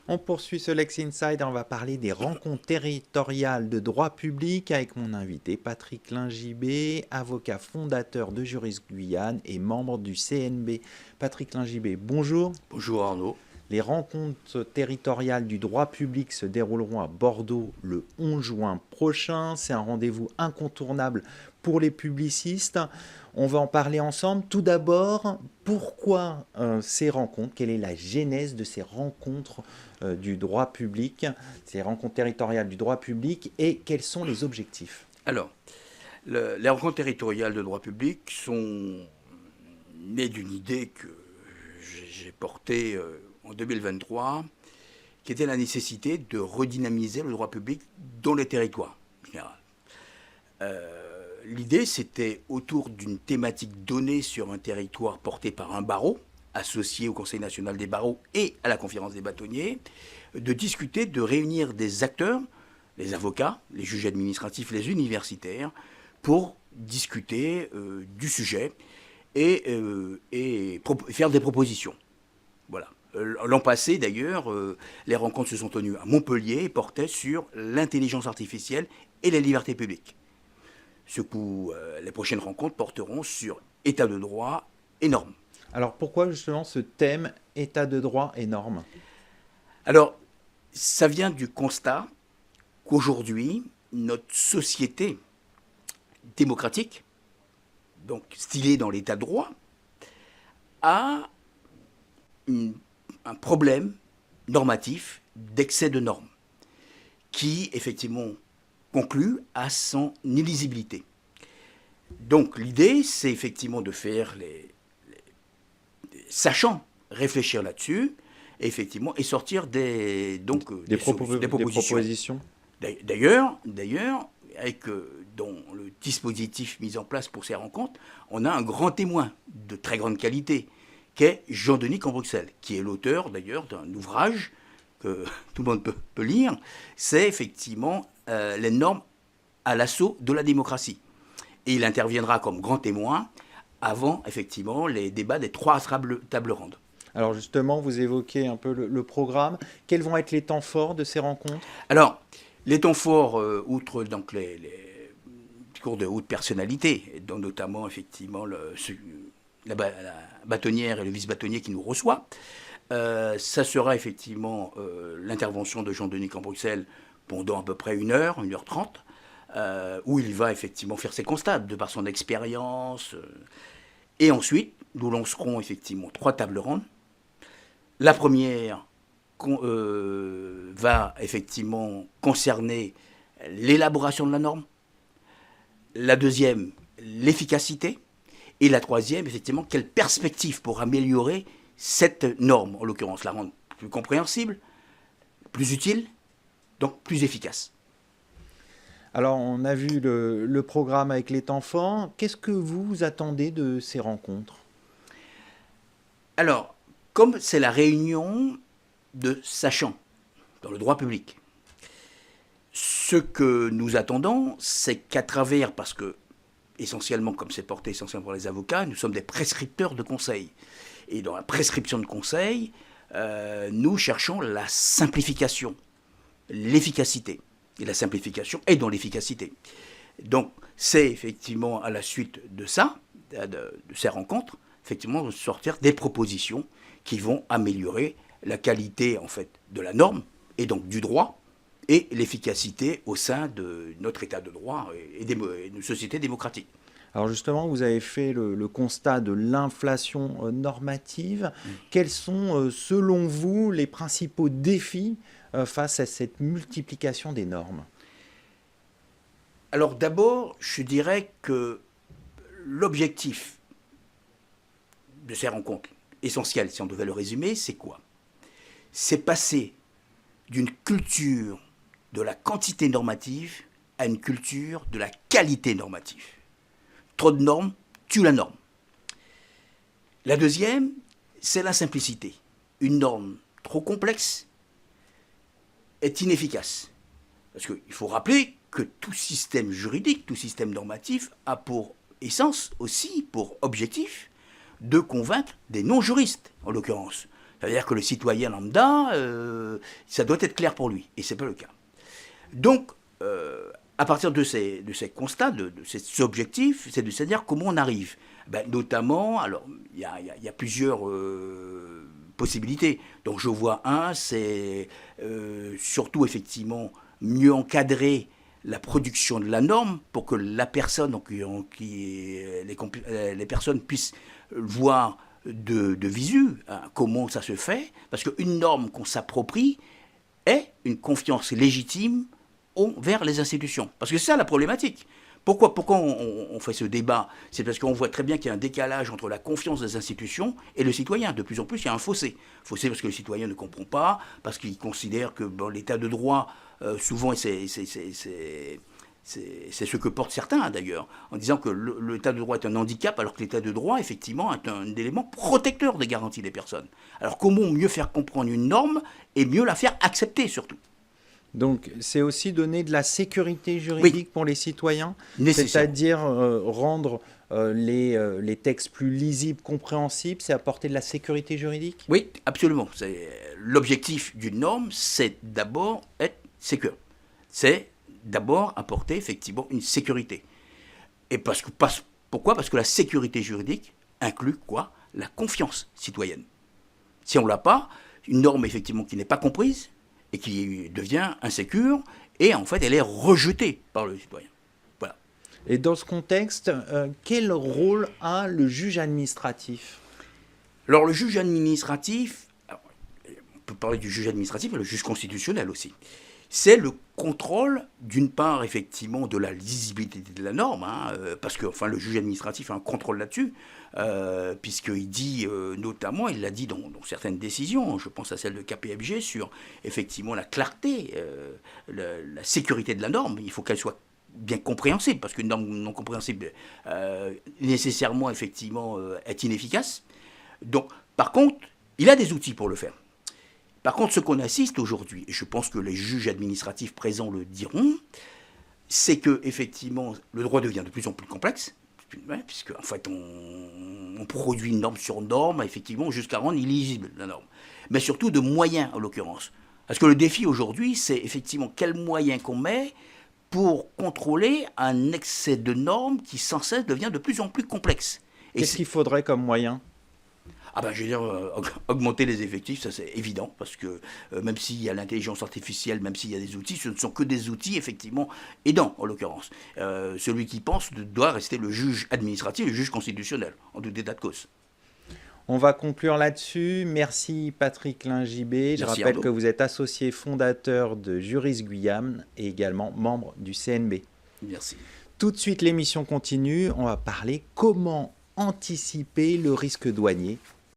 On poursuit ce Lex Inside et on va parler des rencontres territoriales de droit public avec mon invité Patrick Lingibé, avocat fondateur de Juris Guyane et membre du CNB. Patrick Lingibé, bonjour. Bonjour Arnaud. Les rencontres territoriales du droit public se dérouleront à Bordeaux le 11 juin prochain. C'est un rendez-vous incontournable pour les publicistes. On va en parler ensemble. Tout d'abord, pourquoi ces rencontres? Quelle est la genèse de ces rencontres du droit public, ces rencontres territoriales du droit public, et quels sont les objectifs? Alors, les rencontres territoriales de droit public sont nées d'une idée que j'ai portée en 2023, qui était la nécessité de redynamiser le droit public dans les territoires en général. L'idée, c'était autour d'une thématique donnée sur un territoire porté par un barreau, associé au Conseil national des barreaux et à la conférence des bâtonniers, de discuter, de réunir des acteurs, les avocats, les juges administratifs, les universitaires, pour discuter du sujet et faire des propositions. Voilà. L'an passé, d'ailleurs, les rencontres se sont tenues à Montpellier et portaient sur l'intelligence artificielle et les libertés publiques. Ce coup, les prochaines rencontres porteront sur état de droit et normes. Alors pourquoi justement ce thème état de droit et normes? Alors, ça vient du constat qu'aujourd'hui, notre société démocratique, donc stylée dans l'état de droit, a un problème normatif d'excès de normes qui, effectivement, conclut à son illisibilité. Donc, l'idée, c'est effectivement de faire sachant réfléchir là-dessus, et sortir des propositions. D'ailleurs, avec dans le dispositif mis en place pour ces rencontres, on a un grand témoin de très grande qualité, qui est Jean-Denis Cambruxel, qui est l'auteur d'ailleurs d'un ouvrage que tout le monde peut lire. C'est effectivement les normes à l'assaut de la démocratie. Et il interviendra comme grand témoin avant, effectivement, les débats des 3 tables rondes. Alors justement, vous évoquez un peu le programme. Quels vont être les temps forts de ces rencontres? Alors, les temps forts, outre donc les cours de haute personnalité, dont notamment, effectivement, la bâtonnière et le vice-bâtonnier qui nous reçoit, ça sera effectivement l'intervention de Jean-Denis Cambruxel pendant à peu près 1h30, où il va effectivement faire ses constats de par son expérience. Et ensuite, nous lancerons effectivement 3 tables rondes. La première va effectivement concerner l'élaboration de la norme. La deuxième, l'efficacité. Et la troisième, effectivement, quelle perspective pour améliorer cette norme, en l'occurrence, la rendre plus compréhensible, plus utile, donc plus efficace. Alors, on a vu le programme avec les temps forts. Qu'est-ce que vous attendez de ces rencontres? Alors, comme c'est la réunion de sachants dans le droit public, ce que nous attendons, c'est qu'à travers, parce que essentiellement, comme c'est porté essentiellement pour les avocats, nous sommes des prescripteurs de conseils. Et dans la prescription de conseils, nous cherchons la simplification, l'efficacité. Et la simplification est dans l'efficacité. Donc, c'est effectivement à la suite de ça, de ces rencontres, effectivement, de sortir des propositions qui vont améliorer la qualité, en fait, de la norme, et donc du droit, et l'efficacité au sein de notre état de droit et d'une société démocratique. Alors justement, vous avez fait le constat de l'inflation normative. Quels sont, selon vous, les principaux défis face à cette multiplication des normes? Alors d'abord, je dirais que l'objectif de ces rencontres, essentiel si on devait le résumer, c'est quoi? C'est passer d'une culture de la quantité normative à une culture de la qualité normative. Trop de normes tue la norme. La deuxième, c'est la simplicité. Une norme trop complexe est inefficace. Parce qu'il faut rappeler que tout système juridique, tout système normatif a pour essence aussi, pour objectif, de convaincre des non-juristes, en l'occurrence. Ça veut dire que le citoyen lambda, ça doit être clair pour lui, et ce n'est pas le cas. Donc, à partir de ces constats, de ces objectifs, c'est de se dire comment on arrive. Notamment, alors, il y a plusieurs possibilités. Donc, je vois c'est surtout, effectivement, mieux encadrer la production de la norme pour que la personne, donc, les personnes puissent voir de visu comment ça se fait, parce qu'une norme qu'on s'approprie est une confiance légitime vers les institutions. Parce que c'est ça la problématique. Pourquoi on fait ce débat? C'est parce qu'on voit très bien qu'il y a un décalage entre la confiance des institutions et le citoyen. De plus en plus, il y a un fossé. Fossé parce que le citoyen ne comprend pas, parce qu'il considère que l'état de droit, souvent, c'est ce que portent certains d'ailleurs, en disant que l'état de droit est un handicap, alors que l'état de droit, effectivement, est un élément protecteur des garanties des personnes. Alors comment mieux faire comprendre une norme et mieux la faire accepter surtout? Donc, c'est aussi donner de la sécurité juridique pour les citoyens, c'est-à-dire rendre les textes plus lisibles, compréhensibles, c'est apporter de la sécurité juridique? Oui, absolument. L'objectif d'une norme, c'est d'abord être sécure. C'est d'abord apporter effectivement une sécurité. Et pourquoi? Parce que la sécurité juridique inclut quoi? La confiance citoyenne. Si on ne l'a pas, une norme effectivement qui n'est pas comprise, et qui devient insécure, et en fait, elle est rejetée par le citoyen. Voilà. Et dans ce contexte, quel rôle a le juge administratif? Alors, le juge administratif, on peut parler du juge administratif et le juge constitutionnel aussi. C'est le contrôle, d'une part, effectivement, de la lisibilité de la norme, parce que le juge administratif a un contrôle là-dessus, puisqu'il dit, notamment, il l'a dit dans certaines décisions, je pense à celle de KPMG, sur, effectivement, la clarté, la sécurité de la norme. Il faut qu'elle soit bien compréhensible, parce qu'une norme non compréhensible, nécessairement, effectivement, est inefficace. Donc, par contre, il a des outils pour le faire. Par contre, ce qu'on assiste aujourd'hui, et je pense que les juges administratifs présents le diront, c'est que effectivement, le droit devient de plus en plus complexe, puisque en fait, on produit une norme sur norme, effectivement, jusqu'à rendre illisible la norme. Mais surtout de moyens, en l'occurrence. Parce que le défi aujourd'hui, c'est effectivement quels moyens qu'on met pour contrôler un excès de normes qui sans cesse devient de plus en plus complexe. Qu'est-ce qu'il faudrait comme moyen? Je veux dire, augmenter les effectifs, ça c'est évident, parce que même s'il y a l'intelligence artificielle, même s'il y a des outils, ce ne sont que des outils, effectivement, aidants, en l'occurrence. Celui qui pense doit rester le juge administratif, le juge constitutionnel, en tout état de cause. On va conclure là-dessus. Merci Patrick Lingibé. Je rappelle que vous êtes associé fondateur de Juris Guyane et également membre du CNB. Merci. Tout de suite, l'émission continue. On va parler comment anticiper le risque douanier